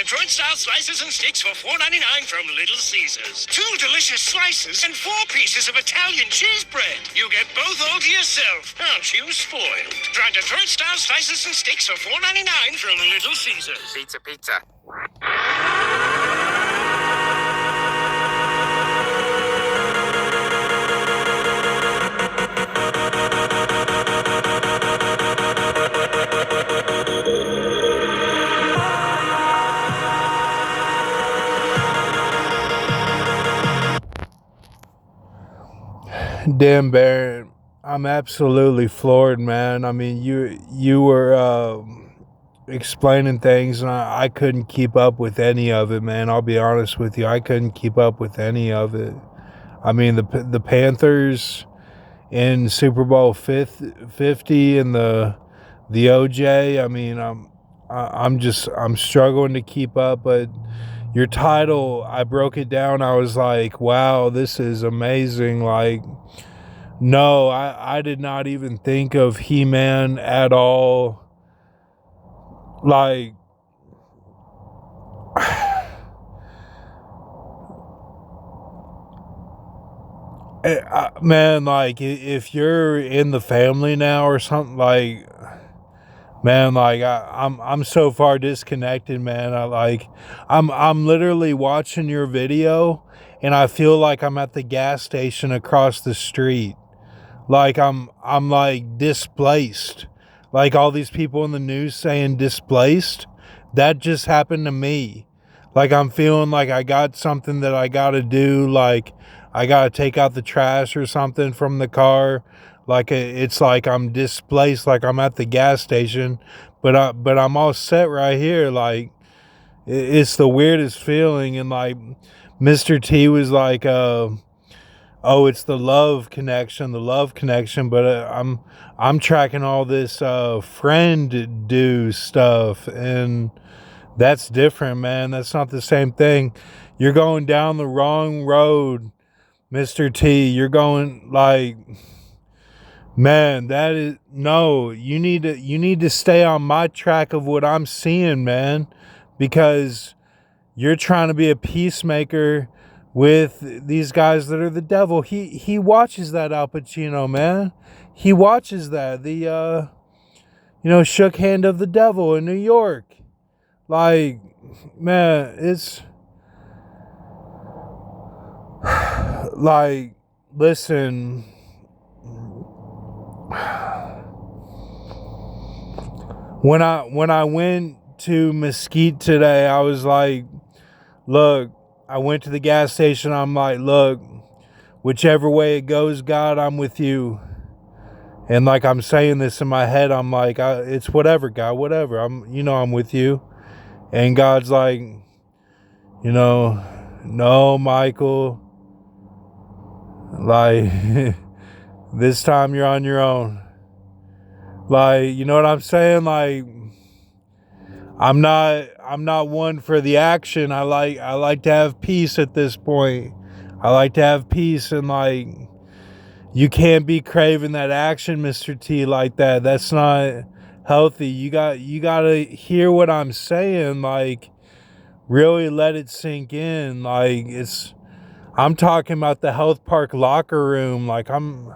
Detroit-style slices and sticks for $4.99 from Little Caesars. 2 delicious slices and 4 pieces of Italian cheese bread. You get both all to yourself. Aren't you spoiled? Try Detroit-style slices and sticks for $4.99 from Little Caesars. Pizza, pizza. Damn, Barrett, I'm absolutely floored, man. I mean, you were explaining things, and I couldn't keep up with any of it, man. I'll be honest with you, I couldn't keep up with any of it. I mean, the Panthers in Super Bowl 50 and the OJ. I mean, I'm struggling to keep up, but your title, I broke it down. I was like, wow, this is amazing. Like, no, I did not even think of He-Man at all. Like, man, like, if you're in the family now or something, like, man, like, I'm so far disconnected, man. I'm literally watching your video, and I feel like I'm at the gas station across the street. Like, I'm like displaced. Like all these people in the news saying displaced. That just happened to me. Like, I'm feeling like I got something that I gotta do. Like, I gotta take out the trash or something from the car. Like, it's like I'm displaced, like I'm at the gas station, but I'm all set right here. Like, it's the weirdest feeling. And like Mr. T was like, oh, it's the love connection, but I'm tracking all this friend do stuff, and that's different, man. That's not the same thing. You're going down the wrong road, Mr. T. You're going, like, man, that is, no, you need to stay on my track of what I'm seeing, man, because you're trying to be a peacemaker with these guys that are the devil. He watches that, Al Pacino, man. He watches that. The shook hand of the devil in New York. Like, man, it's like, listen, when I went to Mesquite today, I was like, look, I went to the gas station. I'm like, look, whichever way it goes, God, I'm with you. And like, I'm saying this in my head. I'm like, it's whatever, God, whatever. I'm with you. And God's like, no, Michael. Like, this time you're on your own. Like, you know what I'm saying? Like, I'm not one for the action. I like to have peace at this point. I like to have peace, and like, you can't be craving that action, Mr. T, like that. That's not healthy. You gotta hear what I'm saying. Like, really let it sink in. Like, I'm talking about the health park locker room. Like, I'm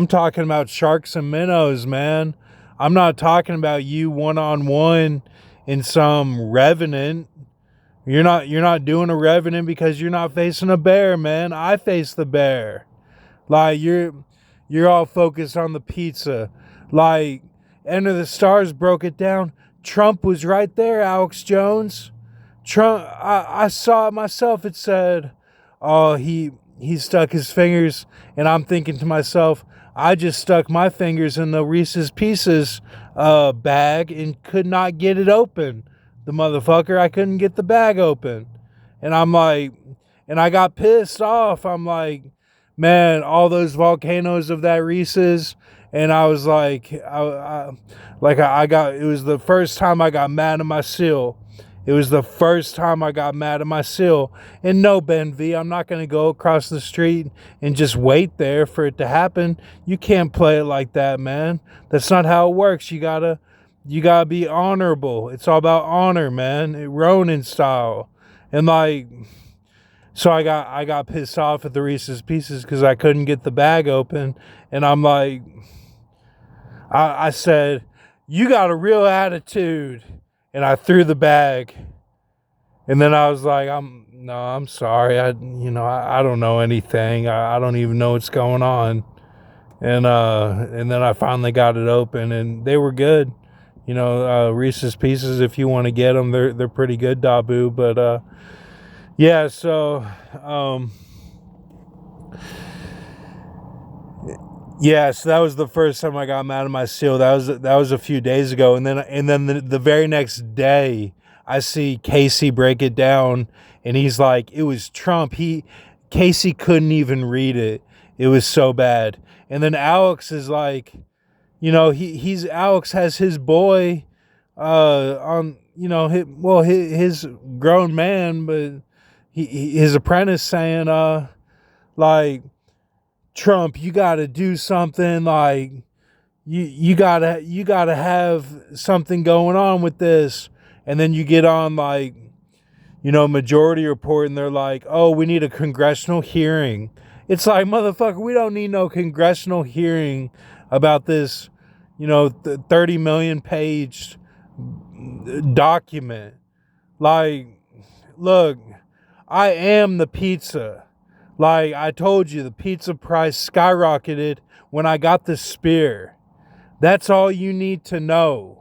talking about sharks and minnows, man. I'm not talking about you one-on-one in some Revenant. You're not doing a Revenant because you're not facing a bear, man. I face the bear. Like, you're all focused on the pizza. Like, Enter the Stars broke it down. Trump was right there, Alex Jones. Trump, I saw it myself. It said, oh, he stuck his fingers, and I'm thinking to myself, I just stuck my fingers in the Reese's Pieces bag and could not get it open. The motherfucker, I couldn't get the bag open. And I'm like, and I got pissed off. I'm like, man, all those volcanoes of that Reese's. And I was like, it was the first time I got mad at my seal. It was the first time I got mad at my seal. And no, Ben V, I'm not going to go across the street and just wait there for it to happen. You can't play it like that, man. That's not how it works. You gotta You gotta be honorable. It's all about honor, man. Ronin style. And like, so I got pissed off at the Reese's Pieces because I couldn't get the bag open. And I'm like, I said, you got a real attitude. And I threw the bag. And then I was like, I'm sorry. I don't know anything. I don't even know what's going on. And then I finally got it open, and they were good. Reese's Pieces, if you want to get them, they're pretty good, Dabu. But yeah, so yeah, so that was the first time I got mad at my seal. That was a few days ago, and then the very next day, I see Casey break it down, and he's like, it was Trump. Casey couldn't even read it. It was so bad. And then Alex is like, he's Alex has his boy on, his grown man, but his apprentice saying like, Trump, you got to do something, like you gotta have something going on with this. And then you get on like, Majority Report, and they're like, oh, we need a congressional hearing. It's like, motherfucker, we don't need no congressional hearing about this, 30 million page document. Like, look, I am the pizza. Like I told you, the pizza price skyrocketed when I got the spear. That's all you need to know.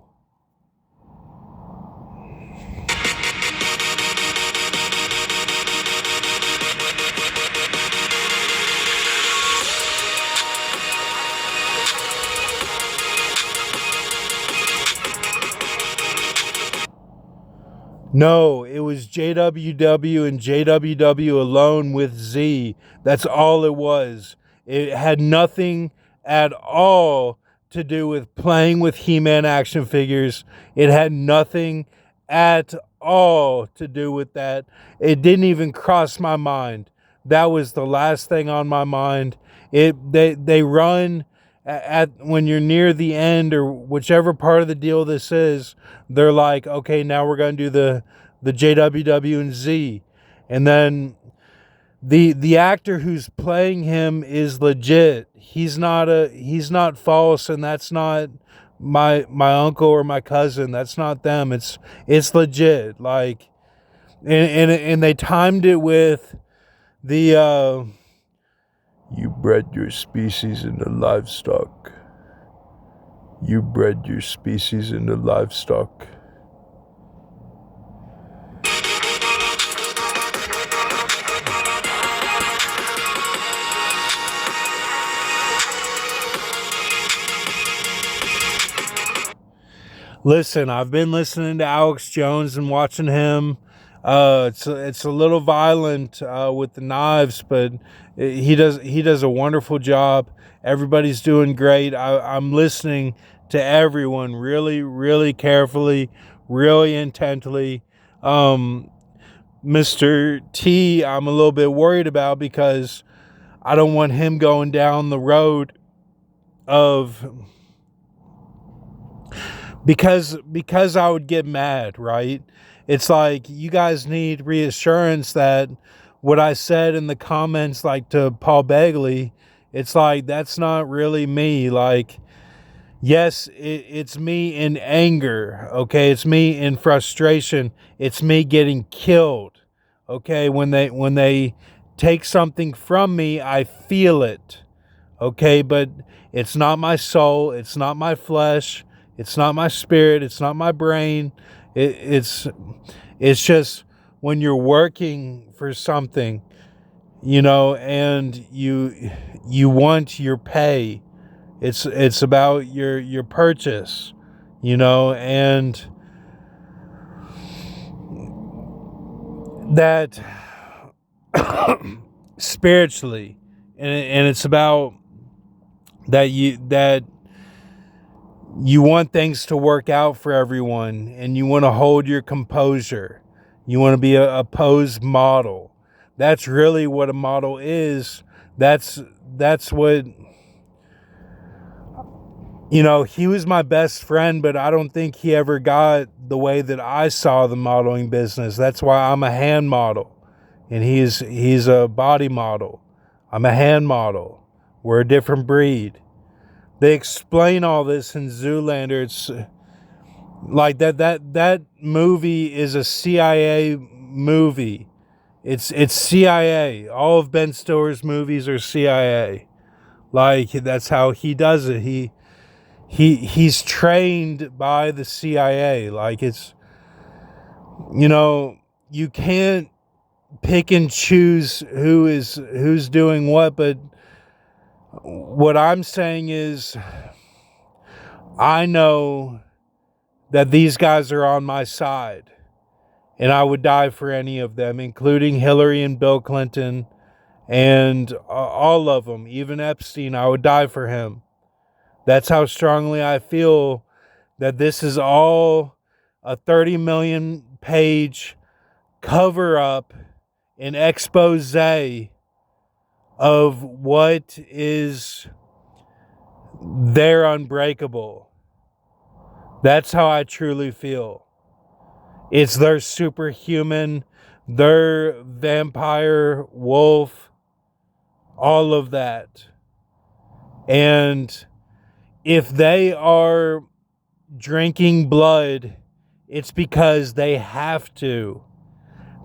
No, it was JWW and JWW alone with Z. That's all it was. It had nothing at all to do with playing with He-Man action figures. It had nothing at all to do with that. It didn't even cross my mind. That was the last thing on my mind. They run at when you're near the end, or whichever part of the deal this is, they're like, okay, now we're going to do the JWW and Z. And then the actor who's playing him is legit. He's not false, and that's not my uncle or my cousin. That's not them. It's legit. Like, and they timed it with the you bred your species into livestock. You bred your species into livestock. Listen, I've been listening to Alex Jones and watching him. It's a little violent with the knives, but he does a wonderful job. Everybody's doing great. I'm listening to everyone really, really carefully, really intently. Mr. T, I'm a little bit worried about because I don't want him going down the road of... Because I would get mad, right? It's like, you guys need reassurance that what I said in the comments, like to Paul Begley, it's like, that's not really me. Like, yes, it's me in anger, okay? It's me in frustration. It's me getting killed, okay? When they take something from me, I feel it, okay? But it's not my soul. It's not my flesh. It's not my spirit. It's not my brain. It's just when you're working for something, and you want your pay. It's about your purchase, and that spiritually, and it's about that you want things to work out for everyone, and you want to hold your composure. You want to be a pose model. That's really what a model is. That's what You know, he was my best friend, but I don't think he ever got the way that I saw the modeling business. That's why I'm a hand model and he's a body model. I'm a hand model. We're a different breed. They explain all this in Zoolander. It's like that movie is a CIA movie. It's CIA. All of Ben Stiller's movies are CIA. Like, that's how he does it. He's trained by the CIA. Like, it's, you know, you can't pick and choose who's doing what, but what I'm saying is I know that these guys are on my side, and I would die for any of them, including Hillary and Bill Clinton and all of them, even Epstein. I would die for him. That's how strongly I feel that this is all a 30 million page cover up, an expose of what is their unbreakable. That's how I truly feel. It's their superhuman, their vampire wolf, all of that. And if they are drinking blood, it's because they have to.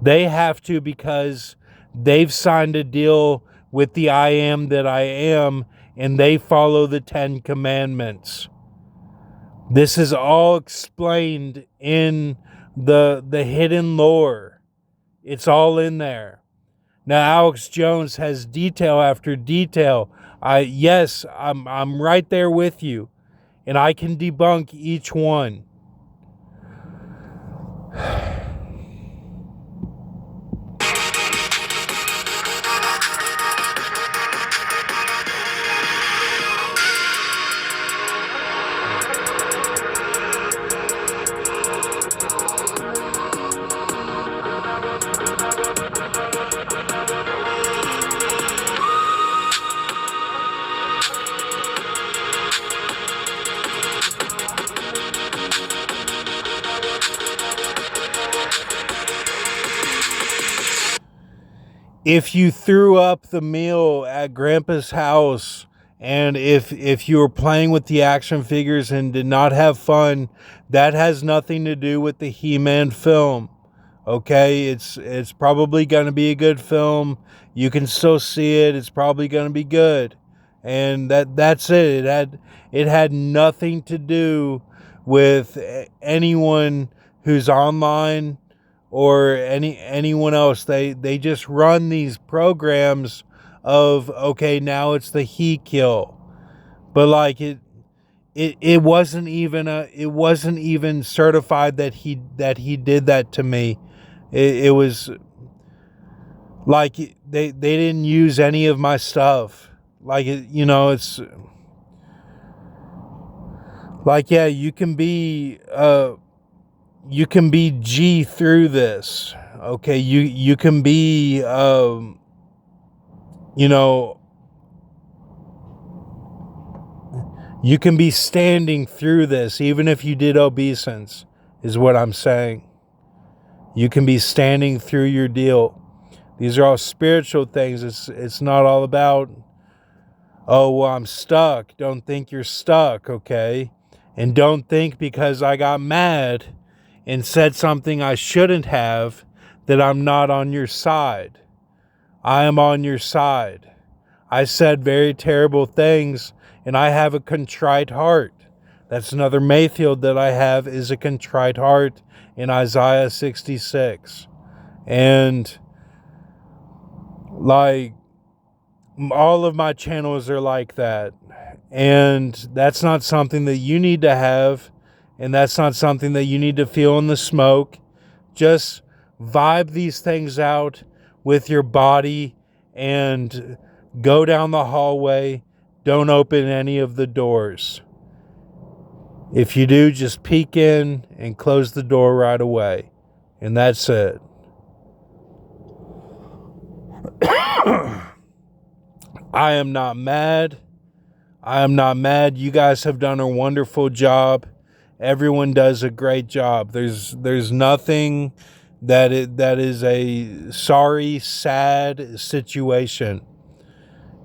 They have to because they've signed a deal with the I am that I am, and they follow the 10 Commandments. This is all explained in the hidden lore. It's all in there. Now Alex Jones has detail after detail. I'm right there with you, and I can debunk each one. If you threw up the meal at Grandpa's house, and if you were playing with the action figures and did not have fun, that has nothing to do with the He-Man film. Okay, it's probably going to be a good film. You can still see it. It's probably going to be good, and that's it. It had nothing to do with anyone who's online or anyone else. They just run these programs of, okay, now it's the he kill, but like it wasn't even certified that he did that to me. It was like they didn't use any of my stuff. Like, it's like, yeah, you can be G through this. Okay, you can be you can be standing through this even if you did obeisance, is what I'm saying. You can be standing through your deal. These are all spiritual things. It's not all about, oh, well, I'm stuck. Don't think you're stuck, okay? And don't think because I got mad and said something I shouldn't have that I'm not on your side. I am on your side. I said very terrible things, and I have a contrite heart. That's another Mayfield that I have, is a contrite heart in Isaiah 66. And like, all of my channels are like that. And that's not something that you need to have. And that's not something that you need to feel in the smoke. Just vibe these things out with your body and go down the hallway. Don't open any of the doors. If you do, just peek in and close the door right away. And that's it. I am not mad. I am not mad. You guys have done a wonderful job. Everyone does a great job. There's nothing that is a sorry, sad situation.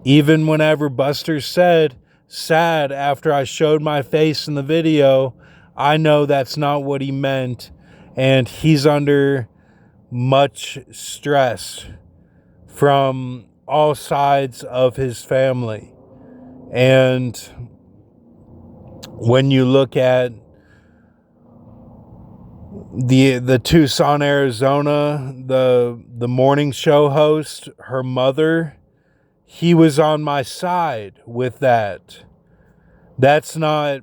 Even whenever Buster said sad after I showed my face in the video, I know that's not what he meant, and he's under much stress from all sides of his family. And when you look at the Tucson, Arizona, the morning show host, her mother, he was on my side with that. That's not,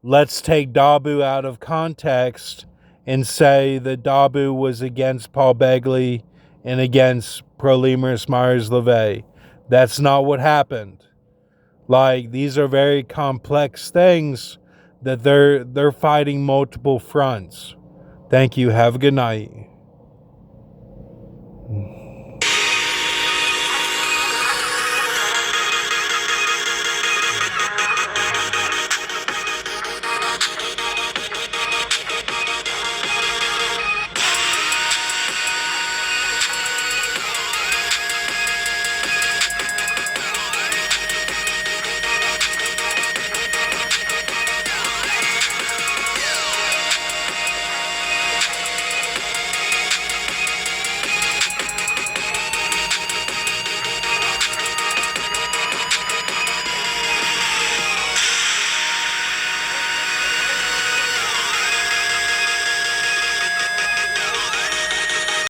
let's take Dabu out of context and say that Dabu was against Paul Begley and against Prolimerus Myers-LeVay. That's not what happened. Like, these are very complex things that they're fighting multiple fronts. Thank you. Have a good night.